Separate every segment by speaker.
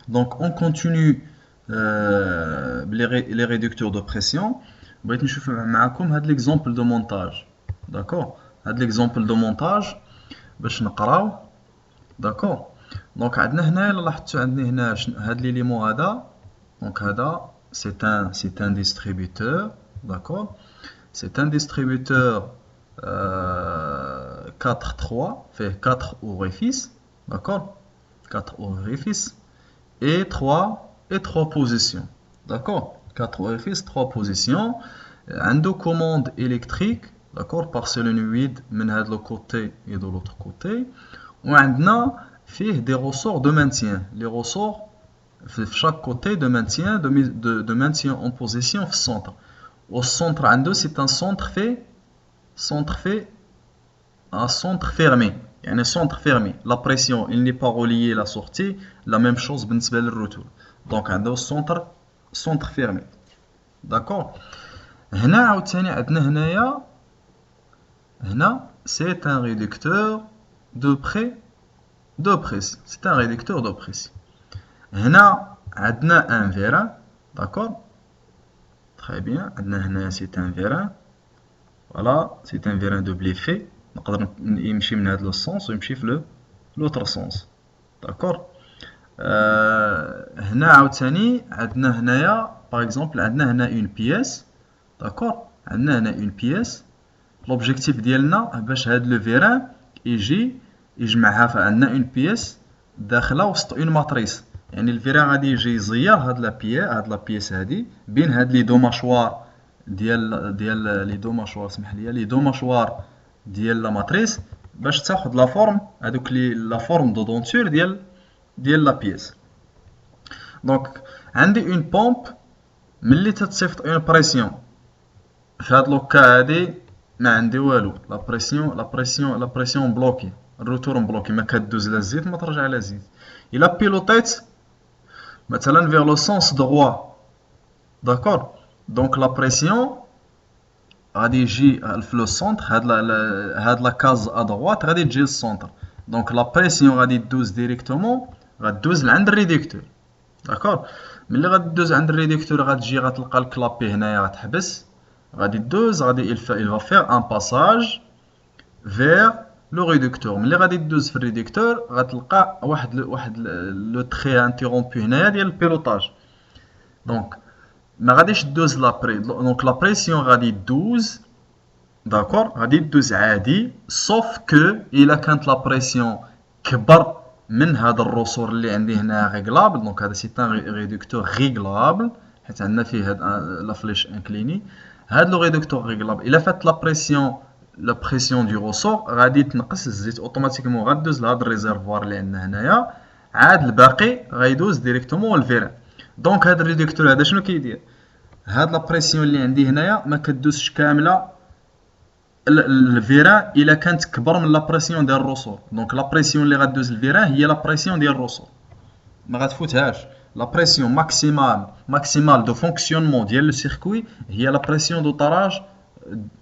Speaker 1: Donc on continue les réducteurs de pression. بغيت نشوف معكم هذا l'exemple de montage. D'accord. هذا l'exemple de montage باش نقراو. D'accord. Donc عندنا هنا الا لاحظتوا عندنا هنا هذا ليليمون هذا. Donc هذا c'est un distributeur. D'accord. C'est un distributeur 4-3 fait 4 orifices. D'accord. 4 orifices et 3 positions. D'accord. 4 orifices, 3 positions. Un deux commandes électriques, d'accord, par solenoïde من le côté et de l'autre côté. وعندنا فيه des ressorts de maintien. Les ressorts في chaque côté de maintien de maintien en position في centre. Au centre عنده c'est un centre fait un centre fermé. يعني centre fermé. La pression, il n'est pas relié à la sortie. La même chose بالنسبة للرetour. Donc عنده centre fermé. D'accord. هنا عاوتاني عندنا هنايا هنا c'est un réducteur de pression. C'est un réducteur de pression. هنا عندنا un vérin. D'accord. Très bien. عندنا هنا c'est un vérin. Voilà, c'est un vérin de Bleffer. نقدر يمشي من هذا السونس ويمشي في l'autre sens. D'accord. هنا عاوتاني عندنا هنايا par exemple عندنا هنا une pièce. D'accord. عندنا هنا une pièce. l'objectif ديالنا باش هاد لو فيران يجي يجمعها فعندنا une pièce داخله وسط une matrice. يعني الفيران غادي يجي يزير هاد لا بيس هادي بين هاد لي دو ماشوار ديال لي دو ماشوار اسمح لي لي دو ماشوار ديال لا ماتريس باش تاخذ لا فورم هذوك لا فورم دو دونتور ديال لا بيس. دونك عندي اون بومب ملي تتصيفط اون بريسيون في هاد لوكا هادي ما عندي والو. لا بريسيون بلوكي الروتور مبلوكي ما كدوز لا الزيت ما ترجع لا زيت. الا بيلوطيت مثلا vers le sens droit. D'accord. Donc la pression غادي يجي في لو سونتر هاد لا كاز ا droite غادي تجي للسونتر. دونك لا بريسيون غادي دوز ديريكتومون غادوز لعند الريدكتور. داكور. ملي غادوز عند الريدكتور غتجي غتلقى الكلابي هنايا غتحبس غادي دوز غادي il va faire un passage vers لو ريدكتور. ملي غادي دوز في الريدكتور غتلقى واحد لو تري انتيرومبو هنايا ديال البيلوطاج. دونك ما غاديش دوز دونك لا بريسيون غادي دوز. داكور. غادي دوز عادي سوف كو الا كانت لا بريسيون كبر من هذا الرسور اللي عندي هنا ريغلابل. دونك هذا سي ان ريدكتور ريغلابل حيت عندنا فيه هاد لا فليش انكليني. هاد لو ريدكتور ريغلابل الا فات لا بريسيون دو رسور غادي تنقص الزيت اوتوماتيكمون غادوز لهاد الريزيرفوار اللي عندنا هنايا عاد الباقي غيدوز ديريكتومون للفيران. دونك هاد الريدكتور هذا شنو كيدير؟ هاد لا بريسيون اللي عندي هنايا ما كدوزش كامله الفيران الا كانت كبر من لا بريسيون ديال الرسور. دونك لا بريسيون اللي غادوز الفيران هي لا بريسيون ديال الرسور ما غتفوتهاش. لا بريسيون ماكسيمال دو فونكسيونمون ديال لو سيركوي هي لا بريسيون دو طاراج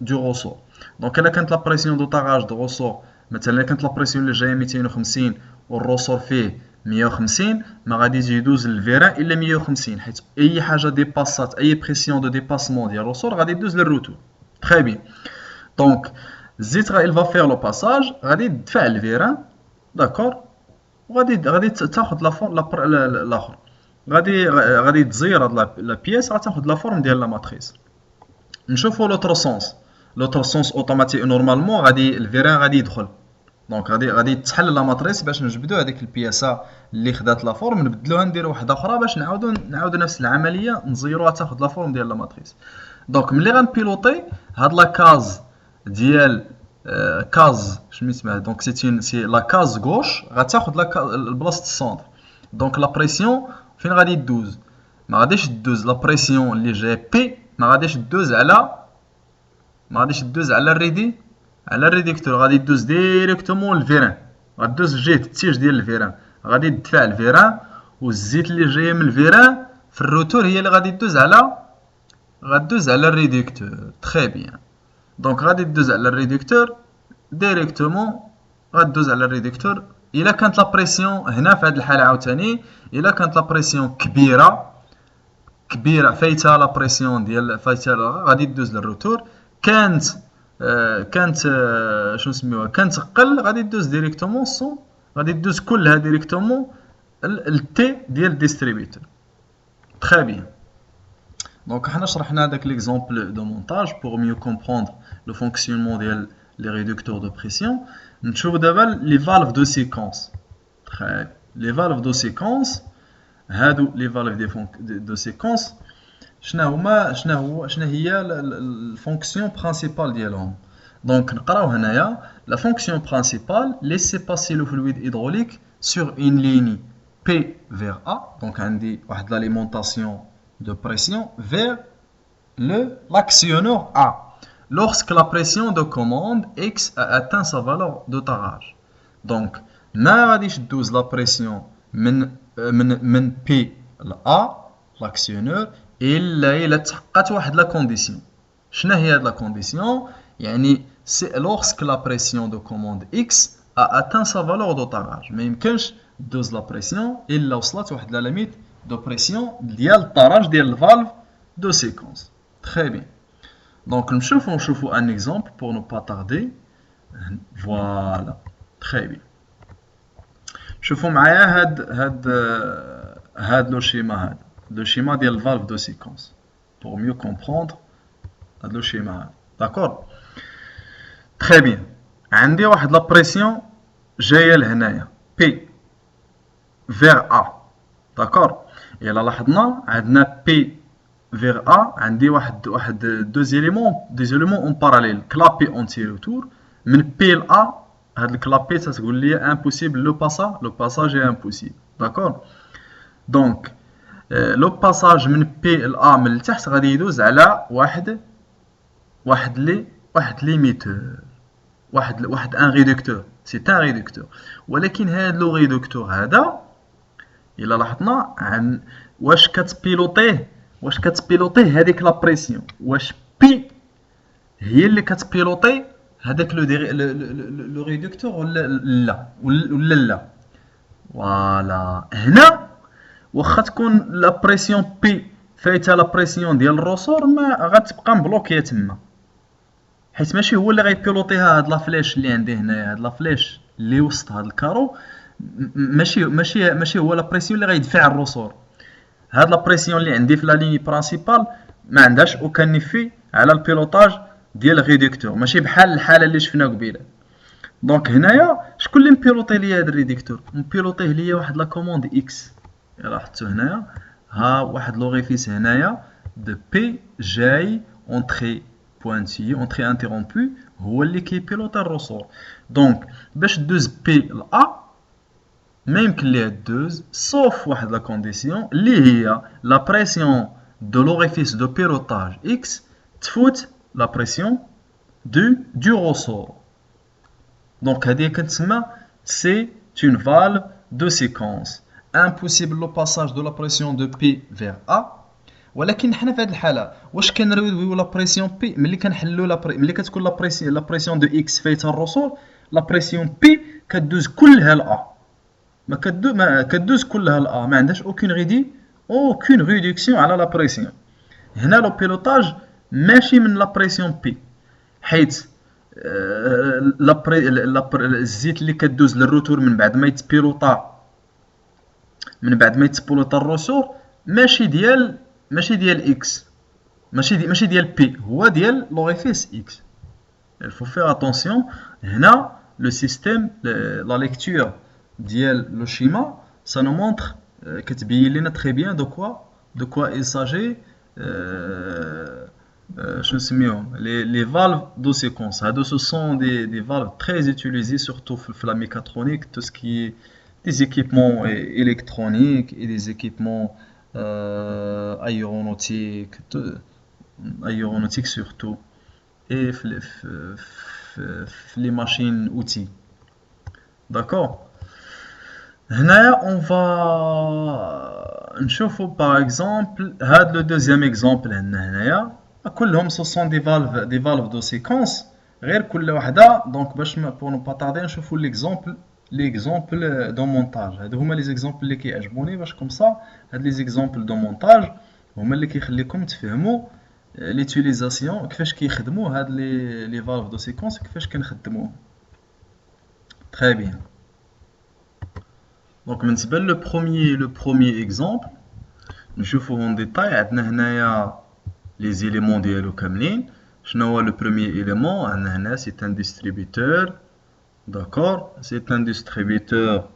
Speaker 1: دو رسور. دونك الا كانت لا بريسيون دو طاراج دو رسور مثلا الا كانت لا بريسيون اللي جايه 250 والرسور فيه 150 ما غاديش يدوز الفيران الا 150 حيت اي حاجه ديباسات اي بريسيون دو ديباسمون ديال الرسور غادي دوز للروتور. تري بيان. دونك الزيت il va faire le passage غادي يدفع الفيران. داكور. وغادي تاخذ لا فورم الاخر غادي تزير هاد لا بيس غتاخذ لا فورم ديال لا ماتريس. نشوفوا لوتر سونس اوتوماتيك نورمالمون غادي الفيران غادي يدخل. دونك غادي تحل لا ماتريس باش نجبدوا هذيك البياسه اللي خدات لا فورم نبدلوها نديروا واحده اخرى باش نعاودوا نفس العمليه نزيروها تاخذ لا فورم ديال لا ماتريس. دونك ملي غنبيلوطي هاد لا كاز ديال كاز شنو اسمها دونك سي لا كاز غوش غتاخذ البلاصه السونتر. دونك لا بريسيون فين غادي دوز؟ ما غاديش دوز لا بريسيون اللي جايه بي ما غاديش دوز على الريدكتور غادي دوز ديريكتومون للفيران. غادوز في جهه التيج ديال الفيران غادي تدفع الفيران والزيت اللي جايه من الفيران في الروتور هي اللي غادي غادوز على الريدكتور. تري بيان. دونك غادي دوز على الريدكتور ديريكتومون غادوز على الريدكتور الا كانت لا بريسيون هنا في هذه الحاله عاوتاني الا كانت لا بريسيون كبيره فايته لا بريسيون ديال فايته غادي دوز للروتور. كانت شنو نسميوها كانت قل غادي دوز ديريكتومون غادي دوز كلها ديريكتومون التي ديال الديستريبيوتور. تري بيان. دونك حنا شرحنا هذاك ليكزامبل دو مونتاج pour mieux comprendre le fonctionnement ديال les réducteurs de pression. نشوف دابا لي فالف دو سيكونس. تري لي فالف دو سيكونس هادو لي فالف دو سيكونس شنو هي الفونكسيون برينسيبال ديالهم. دونك نقراو هنايا لا فونكسيون برينسيبال laisser passer le fluide hydraulique sur une ligne P vers A. Donc عندي واحد l'alimentation de pression vers l'actionneur A lorsque la pression de commande X a atteint sa valeur de tarage. Donc ما غاديش دوز لا بريسيون من P ل A l'actionneur إلا تحققت واحد لا كونديسيون. شنو هي هاد لا كونديسيون؟ يعني c'est lorsque la pression de commande X a atteint sa valeur de tarage. ما يمكنش دوز لا بريسيون إلا وصلت واحد لا ليميت دو بريسيون ديال الطراج ديال الفالف دو سيكونس. تري بيان. دونك نشوفوا ان اكزامبل pour ne pas tarder. فوالا تري بيان. شوفوا معايا هاد لو شيما لو شيما ديال الفالف دو سيكونس pour mieux comprendre هاد لو شيما هذا. داكور. تري بيان. عندي واحد لا بريسيون جايه لهنايا P vers A. داكور. إلا لاحظنا عندنا P vers A عندي واحد دو زيليمون اون باراليل كلابي اونتي روتور من P ل A. هاد الكلابي تتقول لي امبوسيبل لو باساج اي امبوسيبل. داكور. دونك لو باساج من P ل A من التحت غادي يدوز على واحد ليميتور واحد ان ريدكتور. سي ان ريدكتور. ولكن هاد لو ريدكتور هذا إلا لاحظنا عن واش كتبيلوطيه هذيك لا بريسيون. واش بي هي اللي كتبيلوطي هذاك لو ريدكتور ولا لا. فوالا هنا واخا تكون لا بريسيون بي فايته لا بريسيون ديال الروسور ما غتبقى مبلوكيه تما حيت ماشي هو اللي غيبيلوطيها. هاد لا فليش اللي عندي هنايا هاد لا فليش اللي وسط هاد الكارو ماشي هو لا بريسيون اللي غيدفع الروسور. هاد لا بريسيون اللي عندي في لا ليني برينسيبال ما عندهاش اوكان نيفي على البيلوطاج ديال الريدكتور. ماشي بحال الحاله اللي شفنا قبيله. دونك هنايا شكون اللي مبيلوطي ليا هاد الريدكتور؟ مبيلوطيه ليا واحد لا كوموند اكس. لاحظتوا هنايا ها واحد لوريفيس هنايا دو بي جاي اونتري بوانتي اونتري انتررومبو هو اللي كيبيلوطي الروسور. دونك باش دوز بي ل A ما يمكن ليها دوز صوف واحد لا كونديسيون اللي هي لا بريسيون دو لوريفيس دو بيلوطاج اكس تفوت لا بريسيون دو روسور. دونك هذه كتسمى سي اون فالف دو سيكونس امبوسيبل لو باساج دو لا بريسيون دو بي فيغ A. ولكن حنا في هذه الحاله واش كنريدويو لا بريسيون بي ملي كنحلو ملي كتكون لا بريسيون دو اكس فايتها الروسور لا بريسيون بي كدوز كلها ل A. ما كدوز كلها ل A. ما عندهاش اوكين ريدكسيون على لا بريسيون. هنا لو بيلوطاج ماشي من لا بريسيون بي حيت الزيت اللي كدوز للروتور من بعد ما يتبيلوطا الروسور ماشي ديال اكس ماشي ديال بي هو ديال لوريفيس اكس. il faut faire attention. هنا le système la lecture ديال لو شيما ça nous montre كتبين لنا très bien de quoi il s'agit. شنو نسميهم les valves de séquence. هادو ce sont des valves très utilisées surtout في la mécatronique, tout ce qui est des équipements électroniques et des équipements aéronautiques surtout et les machines outils. D'accord. هنا on va نشوفوا par exemple هاد le deuxième exemple هنايا كلهم ce sont des valves de séquence غير كل وحده. donc باش pour ne pas tarder نشوفوا l'exemple l'exemple de montage. هادو هما les exemples اللي كيعجبوني باش comme ça هاد les exemples de montage هما اللي كيخليكم تفهموا l'utilisation كيفاش كيخدموا هاد les valves de séquence كيفاش كنخدموهم. Très bien. Donc بالنسبة le premier exemple نشوفوه en détail. عندنا هنايا les éléments ديالو كاملين. شنو هو le premier élément؟ عندنا هنا c'est un distributeur. D'accord, c'est un distributeur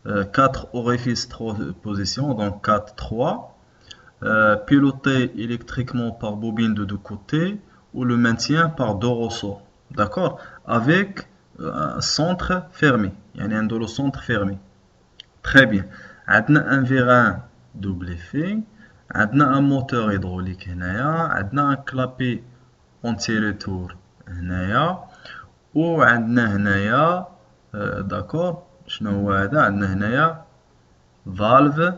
Speaker 1: 4 orifices 3 positions, donc 4, 3, piloté électriquement par bobine de deux côtés ou le maintien par deux ressorts. D'accord, avec un centre fermé, il y a un centre fermé. Très bien. On a un vérin double effet, on a un moteur hydraulique, on a un clapet anti-retour. وعندنا هنايا داكور شنو هو هذا عندنا هنايا valve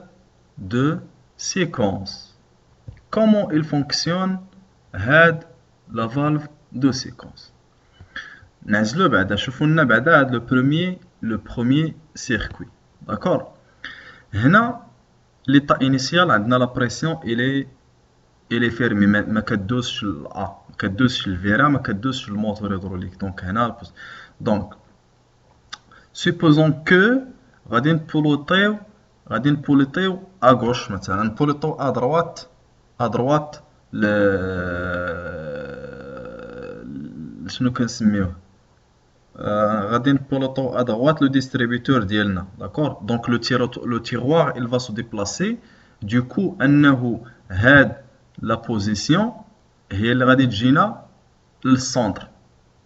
Speaker 1: de séquence. Comment il fonctionne هاد la valve de séquence؟ نعزلو بعدا شوفوا لنا بعدا هاد le premier circuit. داكور هنا l'état initial عندنا la pression il est fermé ما كدوزش ما كدوزش الفيرا ما كدوزش الموتور هيدروليك دونك هنا دونك supposons que غادي نبوليطيو اغوش مثلا نبوليطيو ادروات شنو كنسميوه غادي نبوليطيو ادروات لو ديستريبيوتور ديالنا داكور دونك لو تيروار il va se déplacer du coup انه هاد لا بوزيسيون هي اللي غادي تجينا للسونتر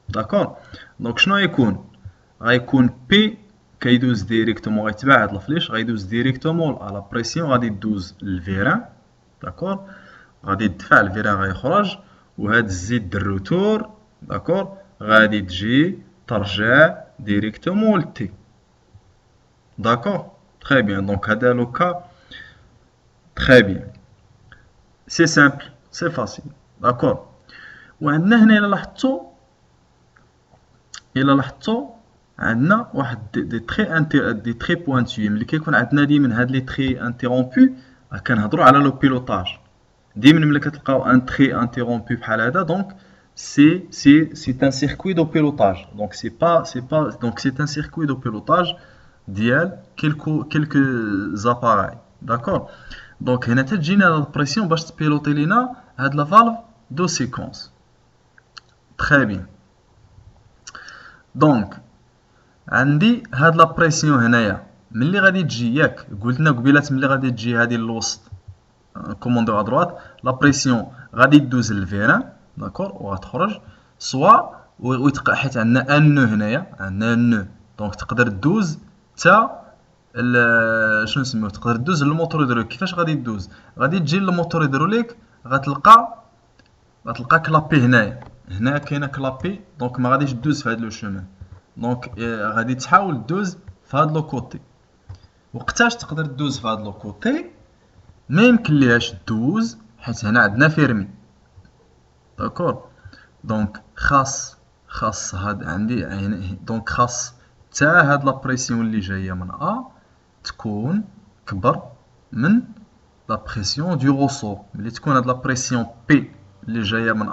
Speaker 1: داكور دونك شنو غيكون بي كيدوز ديريكتومون غيتبع هاد الفليش غيدوز ديريكتومون على بريسيون غادي تدوز للفيران داكور غادي يدفع الفيران غيخرج وهاد الزيت الروتور داكور غادي تجي ترجع ديريكتومون لتي داكور تري بيان دونك هذا لو كا تري بيان سي سامبل سي فاسيل داكور وعندنا هنا الا لاحظتوا عندنا واحد دي تري بوانتوي ملي كيكون عندنا ديما هاد لي تري انتيرومبو كنهضروا على لو بيلوطاج ديما ملي كتلقاو ان تري انتيرومبو بحال هذا دونك c'est un circuit de pilotage donc c'est un circuit de pilotage ديال quelques appareils d'accord دونك هنا تجينا لا بريسيون باش تبيلوطي لينا هاد لا فالف دو سيكونس تري بيان دونك عندي هاد لا بريسيون هنايا ملي غادي تجي ياك قلتنا قبيلات ملي غادي تجي هادي للوسط كوموندو ا دروات لا بريسيون غادي تدوز للفيران داكور وغتخرج سوا حيت عندنا ان نو هنايا عندنا نو دونك تقدر تدوز حتى شنو نسميوه تقدر تدوز للموتور هيدروليك كيفاش غادي تدوز غادي تجي للموتور هيدروليك غتلقى كلابي هنا كاينه كلابي دونك ما غاديش تدوز في هذا لو شومان دونك غادي تحاول تدوز في هذا لو كوتي وقتاش تقدر تدوز في هذا لو كوتي ما يمكن ليهاش تدوز حيت هنا عندنا فيرمي داكور دونك خاص هاد عندي دونك خاص حتى هاد لا بريسيون اللي جايه من تكون كبر من لا بريسيون دو روسور ملي تكون هاد لا بريسيون بي اللي جايه من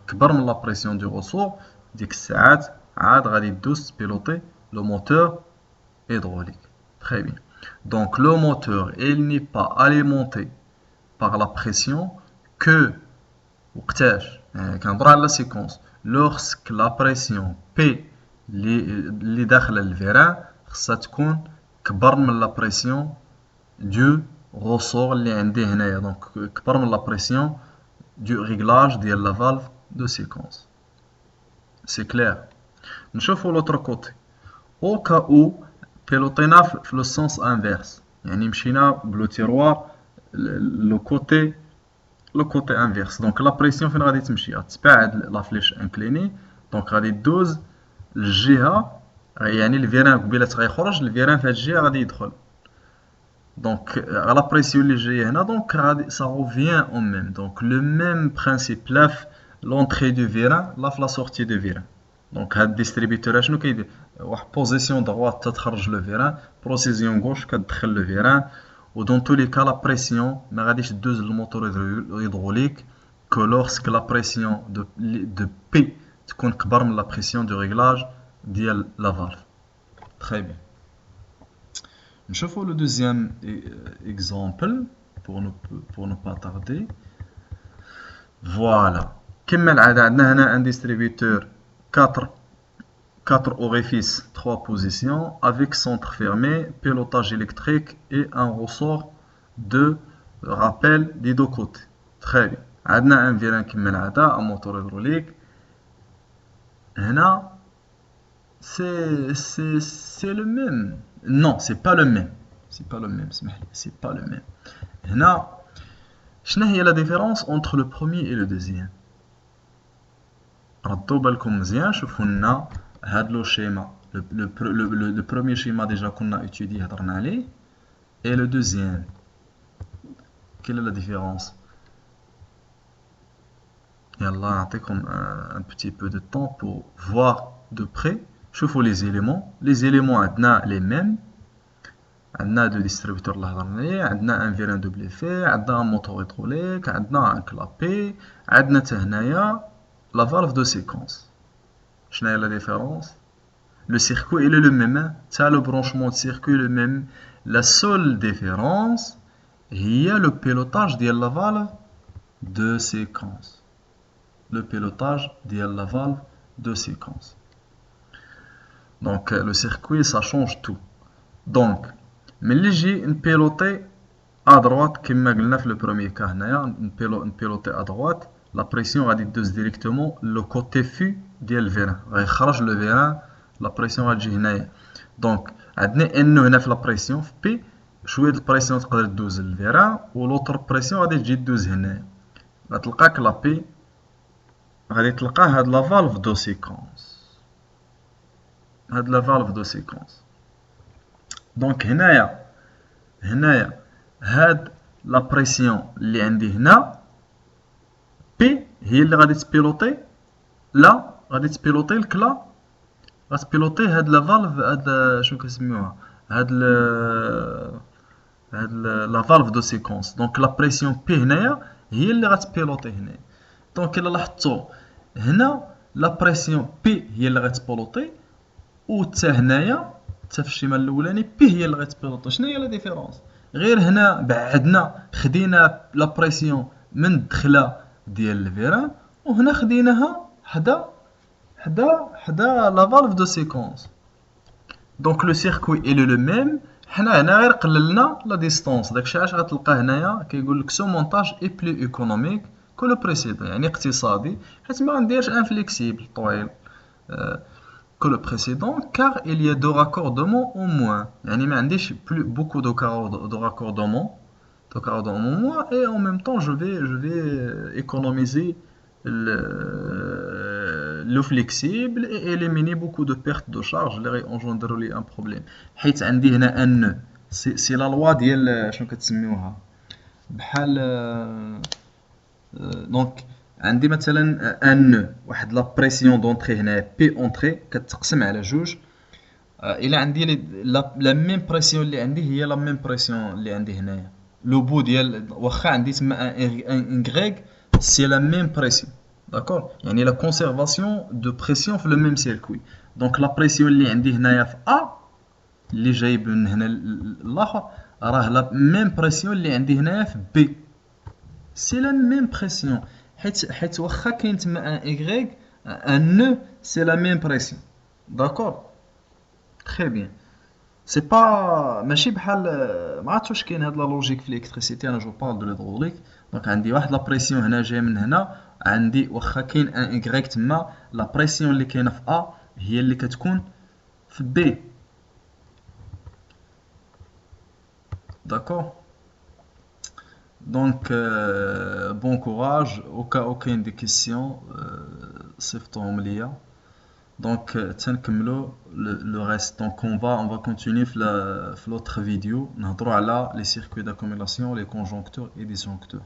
Speaker 1: كبر من لا بريسيون دو روسور ديك الساعات عاد غادي دوز بيلوطي لو موتور hydraulique. Très bien. Donc le moteur il n'est pas alimenté par la pression que كنهضروا على la séquence lorsque la pression P اللي داخله الفيران خصها تكون كبر من لا بريسيون دو غوسور اللي عندي هنايا دونك كبر من لا بريسيون دو ريغلاج ديال لا فالف دو سيكونس سي كلير نشوفوا لوطر كوتي او كا او بيلوطينا في لو سونس انفيرس يعني مشينا بلو تيروار لو كوتي انفيرس دونك لا بريسيون فين غادي تمشي غتبع هاد لا فليش انكليني دونك غادي دوز الجهه يعني الفيران قبيلات غيخرج الفيران في هاد الجهه غادي يدخل دونك لا بريسيون اللي جايه هنا دونك غادي سا روفيان او ميم دونك لو ميم برينسيپ لا في لونطري دو فيران لا في لا سورتي دو فيران دونك هاد الديستريبيتور شنو كيدير واحد بوزيسيون droite تتخرج لو فيران، بروسيزيون غوش كتدخل لو فيران. و دون تو لي كا لا بريسيون ما غاديش دوز الموتور هيدروليك كو لورسك لا بريسيون دو بي تكون كبر من لا بريسيون دو ريغلاج ديال لا فالف. تري بيان. نشوفو لو دوزيام اكزامبل pour ne pas tarder. Voilà. كما العادة عندنا هنا un distributeur 4 orifices, 3 positions, avec centre fermé, pilotage électrique et un ressort de rappel des deux côtés. Très bien. عندنا un vérin كما العادة, un moteur hydraulique. هنا c'est le même. Non, c'est pas le même. C'est pas le même, c'est pas le même. هنا شنو هي la différence entre le premier et le deuxième؟ ردوا بالكم مزيان شوفوا لنا هاد لو شيما le premier schéma déjà qu'on a étudié هضرنا عليه et le deuxième. Quelle est la différence؟ يلا نعطيكم un petit peu de temps pour voir de près. شوفوا les éléments عندنا les mêmes. عندنا دو ديستريبيوتور اللي هضرنا عليه، عندنا ان فيران دوبل افي، عندنا ان موتور هيدروليك، عندنا ان كلابي، عندنا حتى هنايا لا فالف دو سيكونس. شناهي لا ديفيرونس؟ لو سيركوي il est le même، تاع لو برونشمون دو سيركوي le même. لا سول ديفيرونس هي لو بيلوتاج ديال لا فالف دو سيكونس. لو بيلوتاج ديال لا فالف دو سيكونس. دونك لو سيركوي ça change tout. دونك ملي نجي نبيلوطي ادروات كما قلنا في لو بروميير كا هنايا نبيلوطي ادروات، لا بريسيون غادي دوز ديريكتومون لو كوتي في ديال الفيران، غيخرج لو فيران، لا بريسيون غتجي هنايا. دونك عندنا انو هنا في لا بريسيون في بي شويه البريسيون تقدر دوز للفيران و لوطر بريسيون غادي تجي دوز هنايا. غتلقاك لا بي غادي تلقى هاد لا فالف دو سيكونس، هاد لا فالف دو سيكونس. دونك هنايا هاد لا بريسيون اللي عندي هنا بي هي اللي غادي تبيلوطي، لا غادي تبيلوطي الكلا، غتبيلوطي هاد لا فالف، هاد شنو كنسميوها، هاد لا فالف دو سيكونس. دونك لا بريسيون بي هنايا هي اللي غتبيلوطي هنايا. دونك الا لاحظتوا هنا لا بريسيون بي هي اللي غتبيلوطي، و حتى هنايا حتى في الشيما الاولاني بي هي اللي غتبيلوطي. شنو هي لا ديفيرونس؟ غير هنا بعدنا خدينا لا بريسيون من الدخله ديال الفيران، وهنا خديناها حدا لا فالف دو سيكونس. دونك لو سيركوي الي لو ميم. حنا هنا غير قللنا لا ديستونس، داكشي علاش غتلقى هنايا كيقول لك سو مونتاج اي بلو ايكونوميك كو لو بريسيدون، يعني اقتصادي حيت ما غنديرش انفليكسيبل طويل que le précédent, car il y a deux raccordements au moins. يعني ما عنديش plus beaucoup de raccordements moins, et en même temps je vais économiser le flexible et éliminer beaucoup de pertes de charge اللي غينجندروا لي un problème. حيت عندي هنا ان سي لا لوا ديال شنو كتسميوها بحال دونك عندي مثلا ان واحد لا بريسيون دونطري هنا بي اونطري كتقسم على جوج. الا عندي لا ميم بريسيون اللي عندي هي لا ميم بريسيون اللي عندي هنايا، لو بو ديال واخا عندي تما ان غريك سي لا ميم بريسيون. داكور، يعني لا كونسيرفاسيون دو بريسيون في لو ميم سيركوي. دونك لا بريسيون اللي عندي هنايا في ا اللي جايب من هنا الاخر راه لا ميم بريسيون اللي عندي هنايا في بي، سي لا ميم بريسيون. حيت واخا كاين تما ان ايغريك ان نو سي لا ميم بريسيون. داكور، تري بيان. سي با ماشي بحال ما عرفتش واش كاين هاد لا لوجيك في الالكتريسيتي. انا جو بارل دو ليدروليك. دونك عندي واحد لا بريسيون هنا جايه من هنا، عندي واخا كاين ان ايغريك تما لا بريسيون اللي كاينه في ا هي اللي كتكون في بي. داكور. Donc, bon courage. Au cas où il y a des questions, صيفطوهم ليا. Donc, تنكملوا le reste. Donc, on va continuer في l'autre vidéo. نهضروا على les circuits d'accumulation, les conjoncteurs et disjoncteurs.